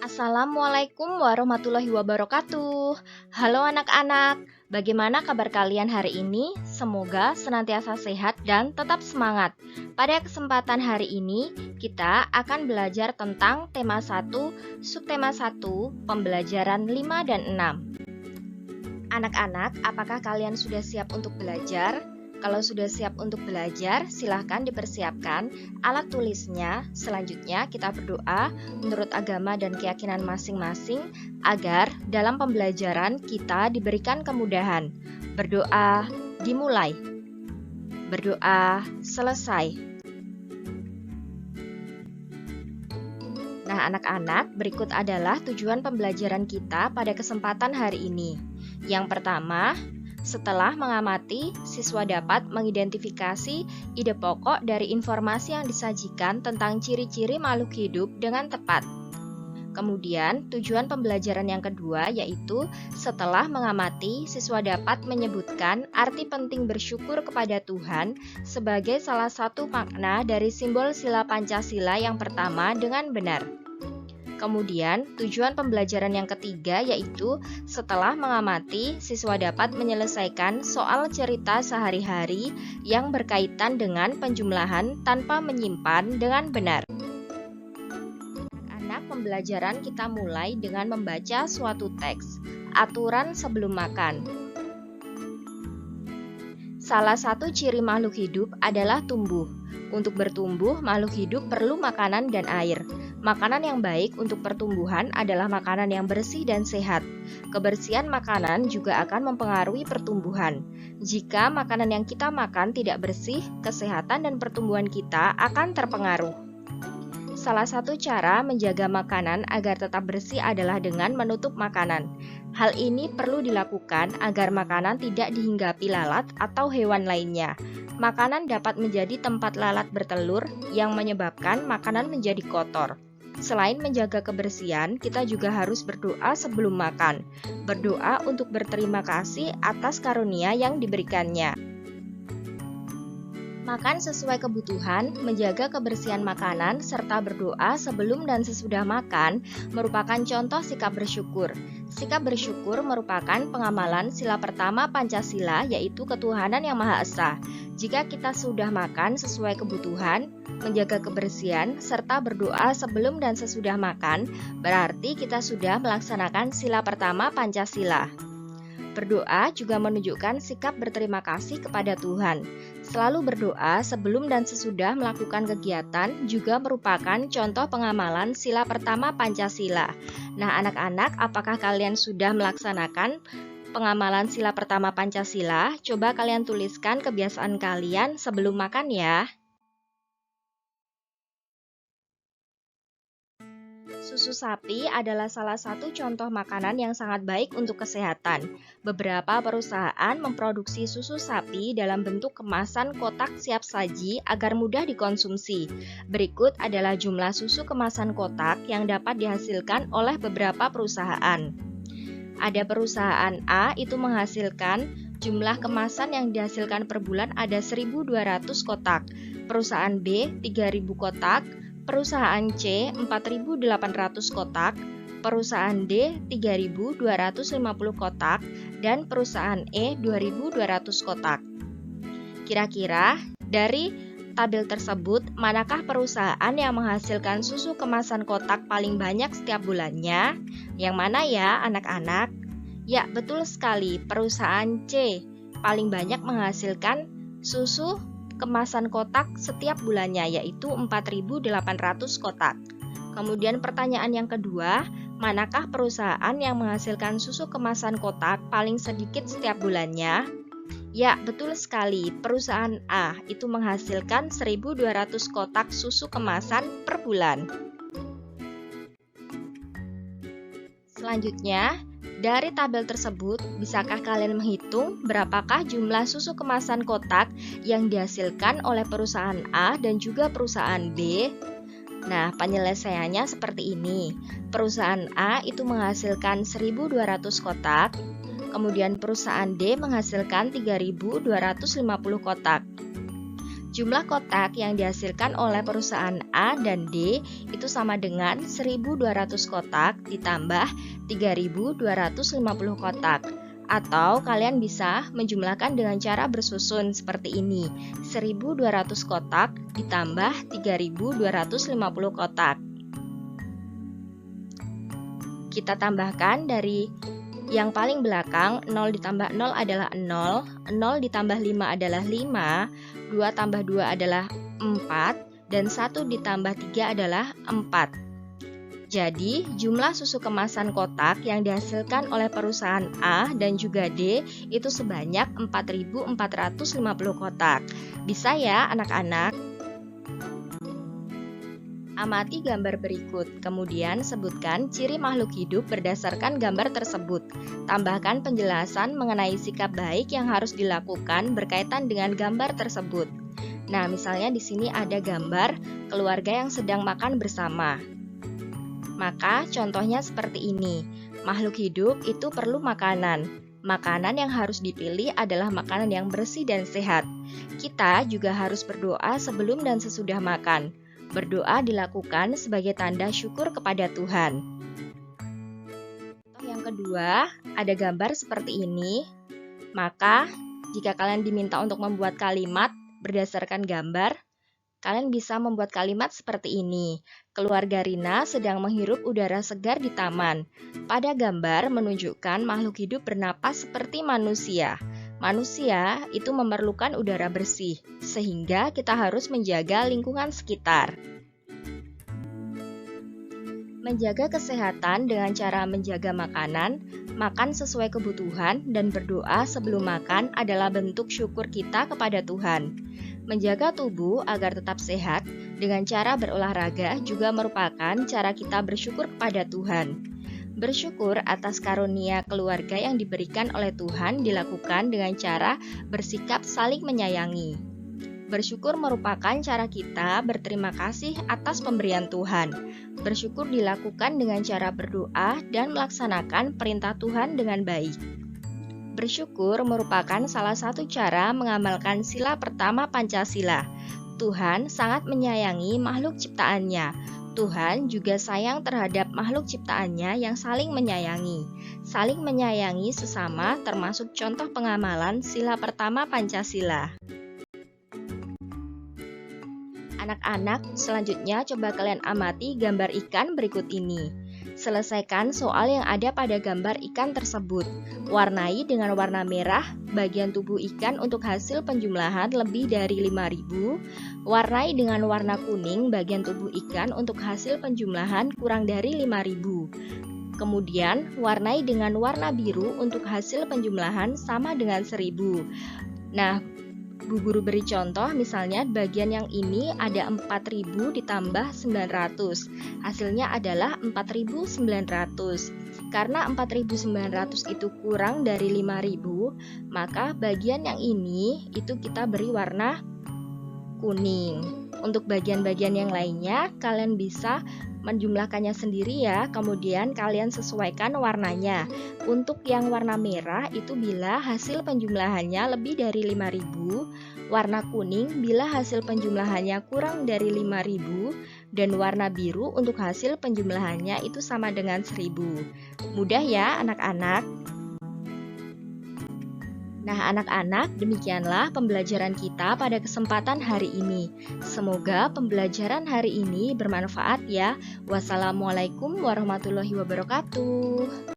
Assalamualaikum warahmatullahi wabarakatuh. Halo anak-anak, bagaimana kabar kalian hari ini? Semoga senantiasa sehat dan tetap semangat. Pada kesempatan hari ini, kita akan belajar tentang tema 1, subtema 1, pembelajaran 5 dan 6. Anak-anak, apakah kalian sudah siap untuk belajar? Kalau sudah siap untuk belajar, silahkan dipersiapkan alat tulisnya. Selanjutnya kita berdoa menurut agama dan keyakinan masing-masing agar dalam pembelajaran kita diberikan kemudahan. Berdoa dimulai. Berdoa selesai. Nah, anak-anak, berikut adalah tujuan pembelajaran kita pada kesempatan hari ini. Yang pertama, setelah mengamati, siswa dapat mengidentifikasi ide pokok dari informasi yang disajikan tentang ciri-ciri makhluk hidup dengan tepat. Kemudian, tujuan pembelajaran yang kedua yaitu setelah mengamati, siswa dapat menyebutkan arti penting bersyukur kepada Tuhan sebagai salah satu makna dari simbol sila Pancasila yang pertama dengan benar. Kemudian, tujuan pembelajaran yang ketiga yaitu setelah mengamati, siswa dapat menyelesaikan soal cerita sehari-hari yang berkaitan dengan penjumlahan tanpa menyimpan dengan benar. Anak-anak, pembelajaran kita mulai dengan membaca suatu teks, aturan sebelum makan. Salah satu ciri makhluk hidup adalah tumbuh. Untuk bertumbuh, makhluk hidup perlu makanan dan air. Makanan yang baik untuk pertumbuhan adalah makanan yang bersih dan sehat. Kebersihan makanan juga akan mempengaruhi pertumbuhan. Jika makanan yang kita makan tidak bersih, kesehatan dan pertumbuhan kita akan terpengaruh. Salah satu cara menjaga makanan agar tetap bersih adalah dengan menutup makanan. Hal ini perlu dilakukan agar makanan tidak dihinggapi lalat atau hewan lainnya. Makanan dapat menjadi tempat lalat bertelur yang menyebabkan makanan menjadi kotor. Selain menjaga kebersihan, kita juga harus berdoa sebelum makan. Berdoa untuk berterima kasih atas karunia yang diberikannya. Makan sesuai kebutuhan, menjaga kebersihan makanan, serta berdoa sebelum dan sesudah makan merupakan contoh sikap bersyukur. Sikap bersyukur merupakan pengamalan sila pertama Pancasila, yaitu ketuhanan yang Maha Esa. Jika kita sudah makan sesuai kebutuhan, menjaga kebersihan, serta berdoa sebelum dan sesudah makan, berarti kita sudah melaksanakan sila pertama Pancasila. Berdoa juga menunjukkan sikap berterima kasih kepada Tuhan. Selalu berdoa sebelum dan sesudah melakukan kegiatan juga merupakan contoh pengamalan sila pertama Pancasila. Nah, anak-anak, apakah kalian sudah melaksanakan pengamalan sila pertama Pancasila? Coba kalian tuliskan kebiasaan kalian sebelum makan ya. Susu sapi adalah salah satu contoh makanan yang sangat baik untuk kesehatan. Beberapa perusahaan memproduksi susu sapi dalam bentuk kemasan kotak siap saji agar mudah dikonsumsi. Berikut adalah jumlah susu kemasan kotak yang dapat dihasilkan oleh beberapa perusahaan. Ada perusahaan A itu menghasilkan jumlah kemasan yang dihasilkan per bulan ada 1.200 kotak. Perusahaan B 3.000 kotak. Perusahaan C 4.800 kotak, perusahaan D 3.250 kotak, dan perusahaan E 2.200 kotak. Kira-kira dari tabel tersebut, manakah perusahaan yang menghasilkan susu kemasan kotak paling banyak setiap bulannya? Yang mana ya anak-anak? Ya, betul sekali, perusahaan C paling banyak menghasilkan susu kemasan kotak setiap bulannya, yaitu 4.800 kotak. Kemudian pertanyaan yang kedua, manakah perusahaan yang menghasilkan susu kemasan kotak paling sedikit setiap bulannya? Ya, betul sekali, perusahaan A itu menghasilkan 1.200 kotak susu kemasan per bulan. Selanjutnya, dari tabel tersebut, bisakah kalian menghitung berapakah jumlah susu kemasan kotak yang dihasilkan oleh perusahaan A dan juga perusahaan B? Nah, penyelesaiannya seperti ini. Perusahaan A itu menghasilkan 1.200 kotak, kemudian perusahaan D menghasilkan 3.250 kotak. Jumlah kotak yang dihasilkan oleh perusahaan A dan D itu sama dengan 1.200 kotak ditambah 3.250 kotak. Atau kalian bisa menjumlahkan dengan cara bersusun seperti ini. 1.200 kotak ditambah 3.250 kotak. Kita tambahkan dari yang paling belakang, 0 ditambah 0 adalah 0, 0 ditambah 5 adalah 5, 2 tambah 2 adalah 4, dan 1 ditambah 3 adalah 4. Jadi, jumlah susu kemasan kotak yang dihasilkan oleh perusahaan A dan juga D itu sebanyak 4.450 kotak. Bisa ya anak-anak? Amati gambar berikut, kemudian sebutkan ciri makhluk hidup berdasarkan gambar tersebut. Tambahkan penjelasan mengenai sikap baik yang harus dilakukan berkaitan dengan gambar tersebut. Nah, misalnya di sini ada gambar keluarga yang sedang makan bersama. Maka contohnya seperti ini. Makhluk hidup itu perlu makanan. Makanan yang harus dipilih adalah makanan yang bersih dan sehat. Kita juga harus berdoa sebelum dan sesudah makan. Berdoa dilakukan sebagai tanda syukur kepada Tuhan. Yang kedua, ada gambar seperti ini. Maka, jika kalian diminta untuk membuat kalimat berdasarkan gambar, kalian bisa membuat kalimat seperti ini. Keluarga Rina sedang menghirup udara segar di taman. Pada gambar menunjukkan makhluk hidup bernapas seperti manusia. Manusia itu memerlukan udara bersih, sehingga kita harus menjaga lingkungan sekitar. Menjaga kesehatan dengan cara menjaga makanan, makan sesuai kebutuhan, dan berdoa sebelum makan adalah bentuk syukur kita kepada Tuhan. Menjaga tubuh agar tetap sehat dengan cara berolahraga juga merupakan cara kita bersyukur kepada Tuhan. Bersyukur atas karunia keluarga yang diberikan oleh Tuhan dilakukan dengan cara bersikap saling menyayangi. Bersyukur merupakan cara kita berterima kasih atas pemberian Tuhan. Bersyukur dilakukan dengan cara berdoa dan melaksanakan perintah Tuhan dengan baik. Bersyukur merupakan salah satu cara mengamalkan sila pertama Pancasila. Tuhan sangat menyayangi makhluk ciptaannya. Tuhan juga sayang terhadap makhluk ciptaannya yang saling menyayangi. Saling menyayangi sesama termasuk contoh pengamalan sila pertama Pancasila. Anak-anak, selanjutnya coba kalian amati gambar ikan berikut ini. Selesaikan soal yang ada pada gambar ikan tersebut. Warnai dengan warna merah bagian tubuh ikan untuk hasil penjumlahan lebih dari 5.000. Warnai dengan warna kuning bagian tubuh ikan untuk hasil penjumlahan kurang dari 5.000. Kemudian, warnai dengan warna biru untuk hasil penjumlahan sama dengan 1.000. Nah, Bu Guru beri contoh, misalnya bagian yang ini ada 4.000 ditambah 900. Hasilnya adalah 4.900. Karena 4.900 itu kurang dari 5.000, maka bagian yang ini itu kita beri warna kuning. Untuk bagian-bagian yang lainnya, kalian bisa menjumlahkannya sendiri ya, kemudian kalian sesuaikan warnanya. Untuk yang warna merah itu bila hasil penjumlahannya lebih dari 5.000, warna kuning bila hasil penjumlahannya kurang dari 5.000, dan warna biru untuk hasil penjumlahannya itu sama dengan 1.000. Mudah ya anak-anak? Nah anak-anak, demikianlah pembelajaran kita pada kesempatan hari ini. Semoga pembelajaran hari ini bermanfaat ya. Wassalamualaikum warahmatullahi wabarakatuh.